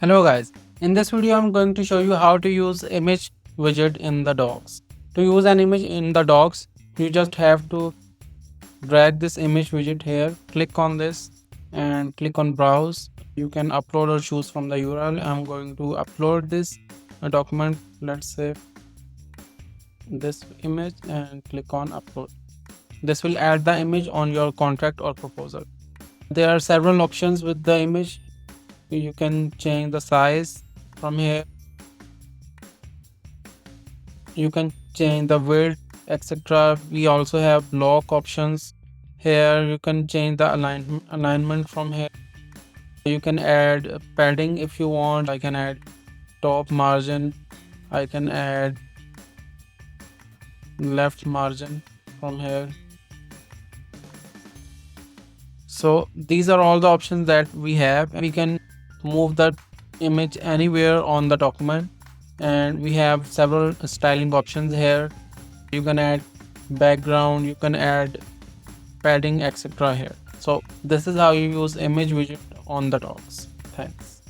Hello guys, in this video I'm going to show you how to use image widget in the docs. To use an image in the docs, you just have to drag this image widget here, click on this and click on browse. You can upload or choose from the URL. I'm going to upload this document, let's say this image, and click on upload. This will add the image on your contract or proposal. There are several options with the image. You can change the size from here, you can change the width, etc. We also have lock options here. You can change the alignment from here. You can add padding if you want. I can add top margin, I can add left margin from here. So these are all the options that we have. We can move the image anywhere on the document, and we have several styling options here. You can add background, you can add padding, etc. here. So this is how you use image widget on the docs. Thanks.